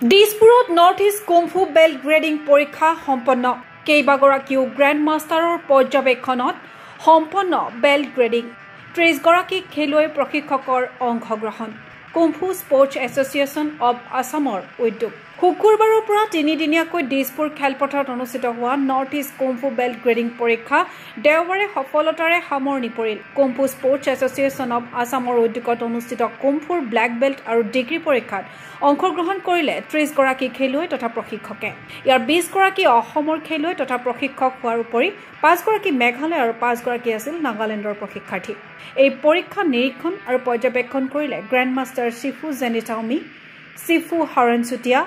দিছপুৰত north east kung fu belt grading পৰীক্ষা সম্পন্ন কেইবাগৰাকীও গ্ৰেণ্ড মাষ্টাৰৰ পৰ্যবেক্ষণত সম্পন্ন বেল্ট গ্ৰেডিং 30 গৰাকী খেলুৱৈ প্ৰশিক্ষকৰ অংশগ্ৰহণ কুম্ফু স্পৰ্টছ এছ'চিয়েশ্যন অৱ আছামৰ উদ্যোগ শুকুৰবাৰৰ পৰা 3 দিনীয়াকৈ দিছপুৰ খেলপথাৰত অনুষ্ঠিত হোৱা north east kung fu belt grading পৰীক্ষা দেওবাৰে সফলতাৰে সামৰণি পৰিল কুম্ফু স্পৰ্টছ এছ'চিয়েশ্যন অৱ আছামৰ উদ্যোগত অনুষ্ঠিত কুম্ফুৰ ব্লেক বেল্ট আৰু ডিগ্ৰী পৰীক্ষাত অংশগ্ৰহণ কৰিলে 30 গৰাকী খেলুৱৈ তথা প্ৰশিক্ষকে ইয়াৰ 20 গৰাকী অসমৰ খেলুৱৈ তথা প্ৰশিক্ষক হোৱাৰ উপৰি 5 গৰাকী মেঘালয় আৰু 5 গৰাকী আছিল নাগালেণ্ডৰ প্ৰশিক্ষাৰ্থী এই পৰীক্ষা নিৰীক্ষণ আৰু পৰ্যবেক্ষণ কৰিলে গ্ৰেণ্ড মাষ্টাৰ শিফু জেনিটাউমি শিফু হৰণ চুটিয়া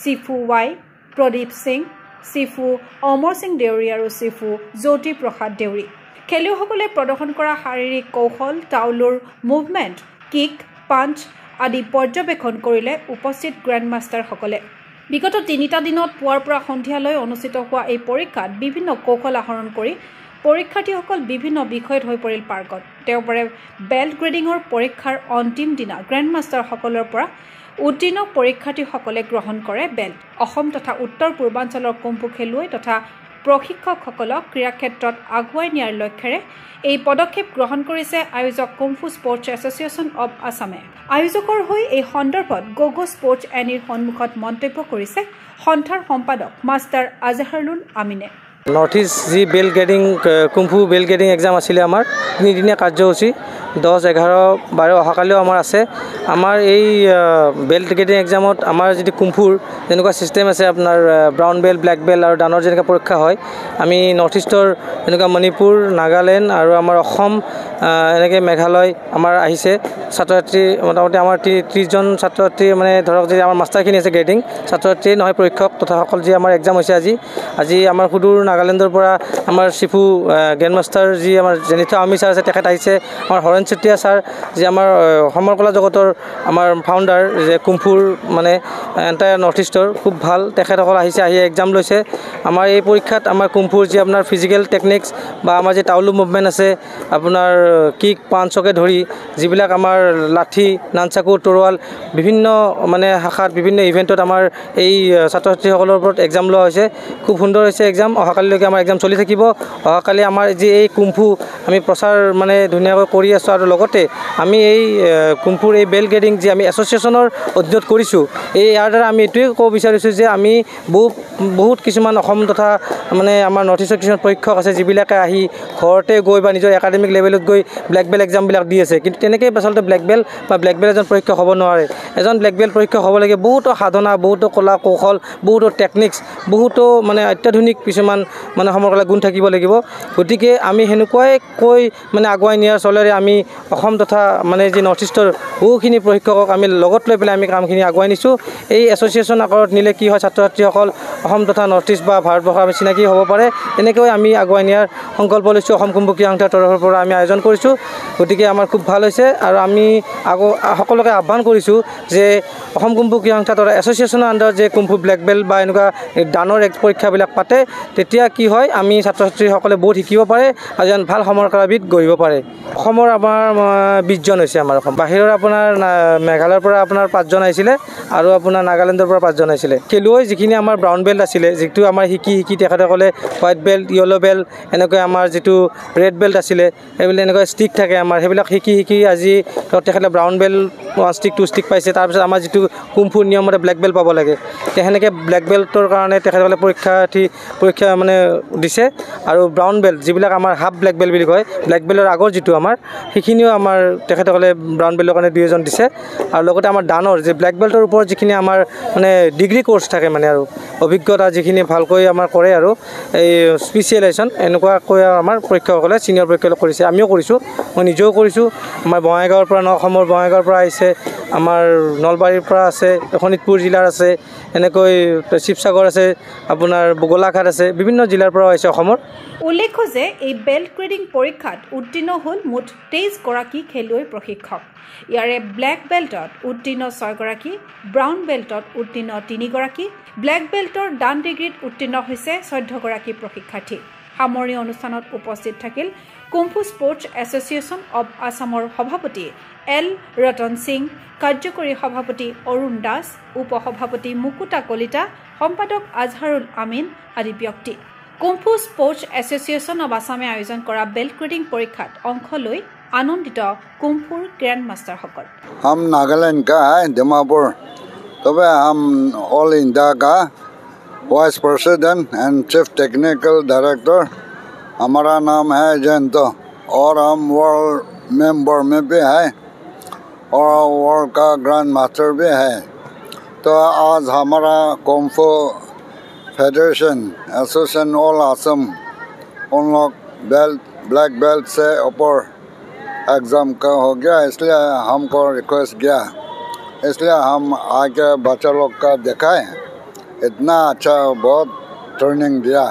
শিফু ৱাই প্ৰদীপ সিং শিফু অমৰ সিং দেউৰী আৰু শিফু জ্যোতি প্ৰসাদ দেউৰী খেলুৱৈসকলে প্ৰদৰ্শন কৰা শাৰীৰিক কৌশল টাউলৰ মুভমেণ্ট কিক পাঞ্চ আদি পৰ্যবেক্ষণ কৰিলে উপস্থিত গ্ৰেণ্ড মাষ্টাৰসকলে বিগত 3টা দিনত পুৱাৰ পৰা সন্ধিয়ালৈ অনুষ্ঠিত হোৱা এই পৰীক্ষাত বিভিন্ন কৌশল আহৰণ কৰি পৰীক্ষাৰ্থীসকল বিভিন্ন বিষয়ত হৈ পৰিল পাৰ্গত দেওবাৰে বেল্ট গ্ৰেডিঙৰ পৰীক্ষাৰ অন্তিম দিনা গ্ৰেণ্ড মাষ্টাৰসকলৰ পৰা উত্তীৰ্ণ পৰীক্ষাৰ্থীসকলে গ্ৰহণ কৰে বেল্ট অসম তথা উত্তৰ পূৰ্বাঞ্চলৰ কুম্ফু খেলুৱৈ তথা প্ৰশিক্ষকসকলক ক্ৰীড়া ক্ষেত্ৰত আগুৱাই নিয়াৰ লক্ষ্যৰে এই পদক্ষেপ গ্ৰহণ কৰিছে আয়োজক কুম্ফু স্পৰ্টছ এছ'চিয়েশ্যন অৱ আছামে আয়োজকৰ হৈ এই সন্দৰ্ভত গগো স্পৰ্টছ এনিৰ সন্মুখত মন্তব্য কৰিছে সন্থাৰ সম্পাদক মাষ্টাৰ আজহাৰুল আমিনে নৰ্থ ইষ্ট যি belt grading kung fu belt grading exam আছিলে আমাৰ 3 দিনীয়া কাৰ্যসূচী 10, 11, 12 অহাকালিও আমাৰ আছে আমাৰ এই বেল্ট গ্ৰেডিং এক্সামত আমাৰ যদি কুম্ফুৰ যেনেকুৱা চিষ্টেম আছে আপোনাৰ ব্ৰাউন বেল্ট ব্লেক বেল্ট আৰু ডানৰ যেনেকুৱা পৰীক্ষা হয় আমি নৰ্থ ইষ্টৰ যেনেকুৱা মণিপুৰ নাগালেণ্ড আৰু আমাৰ অসম এনেকৈ মেঘালয় আমাৰ আহিছে ছাত্ৰ ছাত্ৰী মোটামুটি আমাৰ 30 জন ছাত্ৰ ছাত্ৰী মানে ধৰক যে আমাৰ মাষ্টাৰখিনি আছে গ্ৰেডিং ছাত্ৰ ছাত্ৰী নহয় পৰীক্ষক তথা সকল যি আমাৰ এক্সাম হৈছে আজি আমাৰ সুদূৰ নাগালেণ্ডৰ পৰা আমাৰ শিফু গ্ৰেণ্ড মাষ্টাৰ যি আমাৰ জেনিথা আমি ছাৰ আছে তেখেত আহিছে আমাৰ হৰণ চেতিয়া ছাৰ যি আমাৰ সমৰ কলা জগতৰ আমাৰ ফাউণ্ডাৰ যে কুম্ফুৰ মানে এণ্টায়াৰ নৰ্থ ইষ্টৰ খুব ভাল তেখেতসকল আহিছে আহি এক্সাম লৈছে আমাৰ এই পৰীক্ষাত আমাৰ কুম্ফুৰ যি আপোনাৰ ফিজিকেল টেকনিক্স বা আমাৰ যি টাউলু মুভমেণ্ট আছে আপোনাৰ কিক পাঞ্চকে ধৰি যিবিলাক আমাৰ লাঠি নানচাকু তৰোৱাল বিভিন্ন মানে শাখাত বিভিন্ন ইভেণ্টত আমাৰ এই ছাত্ৰ ছাত্ৰীসকলৰ ওপৰত এক্সাম লোৱা হৈছে খুব সুন্দৰ হৈছে এক্সাম অহাকালিলৈকে আমাৰ এক্সাম চলি থাকিব অহাকালি আমাৰ যি এই কুম্ফু আমি প্ৰচাৰ মানে ধুনীয়াকৈ কৰি আছোঁ আৰু লগতে আমি এই কুম্ফুৰ এই বেল্ট গ্ৰেডিং যি আমি এছ'চিয়েশ্যনৰ অধীনত কৰিছোঁ ইয়াৰ দ্বাৰা আমি এইটোৱে ক'ব বিচাৰিছোঁ যে আমি বহুত কিছুমান অসম তথা মানে আমাৰ নৰ্থ ইষ্টৰ কিছুমান পৰীক্ষক আছে যিবিলাকে আহি ঘৰতে গৈ বা নিজৰ একাডেমিক লেভেলত গৈ ব্লেক বেল্ট এক্সামবিলাক দি আছে কিন্তু তেনেকৈ আচলতে ব্লেক বেল্ট বা ব্লেক বেল্ট এজন পৰীক্ষক হ'ব নোৱাৰে এজন ব্লেক বেল্ট পৰীক্ষক হ'ব লাগে বহুতো সাধনা বহুতো কলা কৌশল বহুতো টেকনিক্স বহুতো মানে অত্যাধুনিক কিছুমান মানে সমৰকলা গুণ থাকিব লাগিব গতিকে আমি সেনেকুৱাই কৈ মানে আগুৱাই নিয়াৰ চলেৰে আমি অসম তথা মানে যি নৰ্থ ইষ্টৰ বহুখিনি প্ৰশিক্ষকক আমি লগত লৈ পেলাই আমি কামখিনি আগুৱাই নিছোঁ এই এছ'চিয়েশ্যন আকাৰত নিলে কি হয় ছাত্ৰ ছাত্ৰীসকল অসম তথা নৰ্থ ইষ্ট বা ভাৰতবৰ্ষৰ আমি চিনাকি হ'ব পাৰে এনেকৈ আমি আগুৱাই নিয়াৰ সংকল্প লৈছোঁ অসম কুম্ফু ক্ৰীড়া সন্থাৰ তৰফৰ পৰা আমি আয়োজন কৰিছোঁ গতিকে আমাৰ খুব ভাল হৈছে আৰু আমি সকলোকে আহ্বান কৰিছোঁ যে অসম কুম্ফু ক্ৰীড়া সন্থা তথা এছ'চিয়েশ্যনৰ আণ্ডাৰত যে কুম্ফু ব্লেক বেল্ট বা এনেকুৱা ডানৰ পৰীক্ষাবিলাক পাতে তেতিয়া কি হয় আমি ছাত্ৰ ছাত্ৰীসকলে বহুত শিকিব পাৰে আৰু এজন ভাল সমৰ কলাবিদ গঢ়িব পাৰে অসমৰ আমাৰ 20 জন হৈছে আমাৰ অসম বাহিৰৰ আপোনাৰ মেঘালয়ৰ পৰা আপোনাৰ 5 জন আহিছিলে আৰু আপোনাৰ নাগালেণ্ডৰ পৰা 5 জন আহিছিলে খেলুৱৈ যিখিনি আমাৰ ব্ৰাউন বেল্ট আছিলে যিটো আমাৰ শিকি তেখেতসকলে হোৱাইট বেল্ট য়েলো বেল্ট এনেকৈ আমাৰ যিটো ৰেড বেল্ট আছিলে সেইবিলাক এনেকৈ ষ্টিক থাকে আমাৰ সেইবিলাক শিকি আজি তেখেতে ব্ৰাউন বেল্ট 1 ষ্টিক 2 ষ্টিক পাইছে তাৰপিছত আমাৰ যিটো কুম্ফুৰ নিয়মতে ব্লেক বেল্ট পাব লাগে সেনেকৈ ব্লেক বেল্টৰ কাৰণে তেখেতসকলে পৰীক্ষা মানে দিছে আৰু ব্ৰাউন বেল্ট যিবিলাক আমাৰ হাফ ব্লেক বেল্ট বুলি কয় ব্লেক বেল্টৰ আগৰ যিটো আমাৰ সেইখিনিও আমাৰ তেখেতসকলে ব্ৰাউন বেল্টৰ কাৰণে 2 জন দিছে আৰু লগতে আমাৰ ডানৰ যে ব্লেক বেল্টৰ ওপৰত যিখিনি আমাৰ মানে ডিগ্ৰী কোৰ্চ থাকে মানে আৰু অভিজ্ঞতা যিখিনি ভালকৈ আমাৰ কৰে আৰু এই স্পেচিয়েলাইজেশ্যন এনেকুৱাকৈ আমাৰ পৰীক্ষকসকলে ছিনিয়ৰ পৰীক্ষক কৰিছে আমিও কৰিছোঁ মই নিজেও কৰিছোঁ আমাৰ বঙাইগাঁৱৰ পৰা অসমৰ বঙাইগাঁৱৰ পৰা আহিছে আমাৰ নলবাৰীৰ পৰা আছে শোণিতপুৰ জিলাৰ আছে এনেকৈ শিৱসাগৰ আছে আপোনাৰ গোলাঘাট আছে বিভিন্ন জিলাৰ পৰা আহিছে অসমৰ উল্লেখ্য যে এই বেল্ট গ্ৰেডিং পৰীক্ষাত উত্তীৰ্ণ হ'ল মুঠ 23 গৰাকী খেলুৱৈ প্ৰশিক্ষক ইয়াৰে ব্লেক বেল্টত উত্তীৰ্ণ 6 গৰাকী ব্ৰাউন বেল্টত উত্তীৰ্ণ 3 গৰাকী ব্লেক বেল্টৰ ডান ডিগ্ৰীত উত্তীৰ্ণ হৈছে 14 গৰাকী প্ৰশিক্ষাৰ্থী সামৰণি অনুষ্ঠানত উপস্থিত থাকিল কুম্ফু স্পৰ্টছ এছ'চিয়েশ্যন অৱ আছামৰ সভাপতি এল ৰতন সিং, কাৰ্যকৰী সভাপতি অৰুণ দাস, উপসভাপতি মুকুতা কলিতা, সম্পাদক আজহাৰুল আমিন আদি ব্যক্তি। কুম্ফু স্পৰ্টছ এছ'চিয়েশ্যন অৱ আছামে আয়োজন কৰা বেল্ট গ্ৰেডিং পৰীক্ষাত অংশ লৈ আনন্দিত কুম্ফুৰ গ্ৰেণ্ড মাষ্টাৰসকল। हम नागालैंड का है दिमापुर, तबे हम ऑल इंडिया का vice president and chief technical director, हमारा नाम है जयंतो और हम वर्ल्ड मेंबर में भी है और वर्ल्ड का ग्रैंड मास्टर भी है। तो आज हमारा kung fu federation association all Assam उन लोग ब्लैक बेल्ट से ऊपर एग्ज़ाम का हो गया, इसलिए हमको रिक्वेस्ट किया, इसलिए हम आके बच्चा लोग का दिखाए, इतना अच्छा बहुत ट्रेनिंग दिया,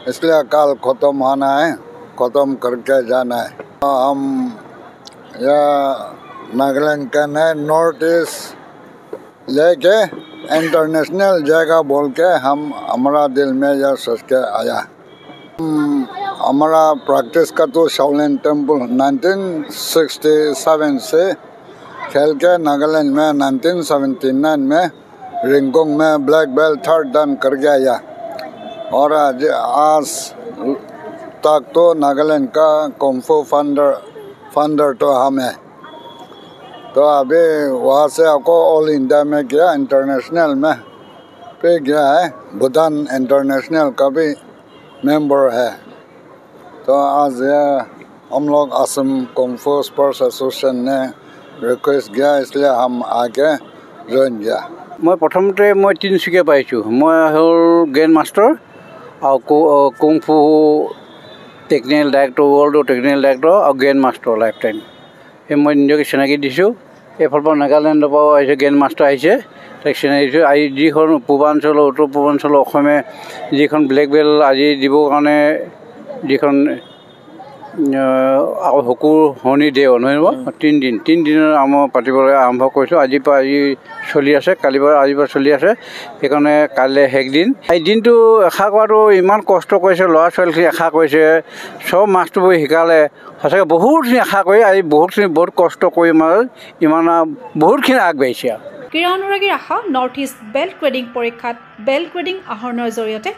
इसलिए कल ख़त्म होना है, ख़त्म करके जाना है। हम यह नागालैंड का नए नॉर्थ ईस्ट लेके इंटरनेशनल जगह बोल के हम हमारा दिल में यह सोच के आया। हमारा प्रैक्टिस का तो शाओलिन टेम्पल 1967 से खेल के नागालैंड में 1979 में रिंगकोंग में ब्लैक बेल्ट थर्ड डन कर गया और आज तक तो नागालैंड का कुम्फू फंडर तो हम है। तो अभी वहाँ से आपको ऑल इंडिया में गया, इंटरनेशनल में पे गया है, भूटान इंटरनेशनल का भी मेंबर है। तो आज हम लोग असम कुम्फू स्पोर्ट्स एसोसिएशन ने रिक्वेस्ट किया, इसलिए हम आके जॉइन किया। मैं प्रथमते मैं तिनसुकिया पाइछु, मैं हल ग्रैंड मास्टर और kung fu technical director, world technical director और ग्रैंड मास्टर लाइफ टाइम। ये मैं निजे चिनाकी दिसो, एफाल नागालैंड ग्रैंड मास्टर आइसे ताक चिनाकी दिसो। आज जिखन पूर्वांचल उत्तर पूर्वांचल जिखन ब्लैक बेल्ट आज दिबर कारण जिखन हकुर हनी दे নহয় 3 দিনৰ আমাৰ পাতিবলৈ আৰম্ভ কৰিছোঁ। আজিৰ পৰা আজি চলি আছে, কালিৰ পৰা আজিৰ পৰা চলি আছে, সেইকাৰণে কাইলৈ শেষ দিন। এই দিনটো আশা কৰাটো ইমান কষ্ট কৰিছে, ল'ৰা ছোৱালীখিনি আশা কৰিছে, চব মাষ্টৰবোৰ শিকালে, সঁচাকৈ বহুতখিনি আশা কৰি আজি বহুতখিনি বহুত কষ্ট কৰি ইমান বহুতখিনি আগবাঢ়িছে। ক্ৰীড়া অনুৰাগীৰ আশা নৰ্থ ইষ্ট বেল্ট গ্ৰেডিং পৰীক্ষাত বেল্ট গ্ৰেডিং আহৰণৰ জৰিয়তে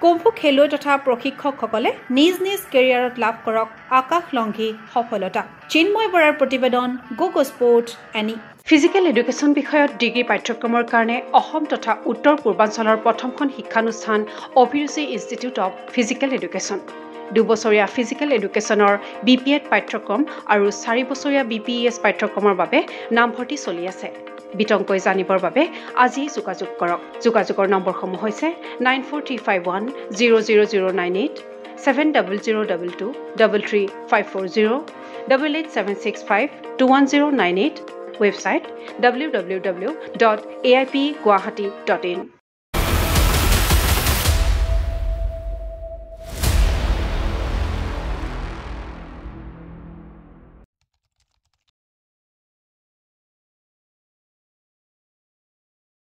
কুম্ফু খেলুৱৈ তথা প্ৰশিক্ষকসকলে নিজ নিজ কেৰিয়াৰত লাভ কৰক আকাশলংঘী সফলতা। চিন্ময় বৰাৰ প্ৰতিবেদন, গোগো স্পৰ্টছ এনি। ফিজিকেল এডুকেশ্যন বিষয়ত ডিগ্ৰী পাঠ্যক্ৰমৰ কাৰণে অসম তথা উত্তৰ পূৰ্বাঞ্চলৰ প্ৰথমখন শিক্ষানুষ্ঠান অভিৰুচি ইনষ্টিটিউট অৱ ফিজিকেল এডুকেশ্যন। 2 বছৰীয়া ফিজিকেল এডুকেশ্যনৰ BPEd পাঠ্যক্ৰম আৰু 4 বছৰীয়া BPES পাঠ্যক্ৰমৰ বাবে নামভৰ্তি চলি আছে। বিতংকৈ জানিবৰ বাবে আজি যোগাযোগ কৰক। যোগাযোগৰ নম্বৰসমূহ হৈছে 9435100098, 7002233540, 88765210998, ৱেবছাইট www.aipguwahati.in।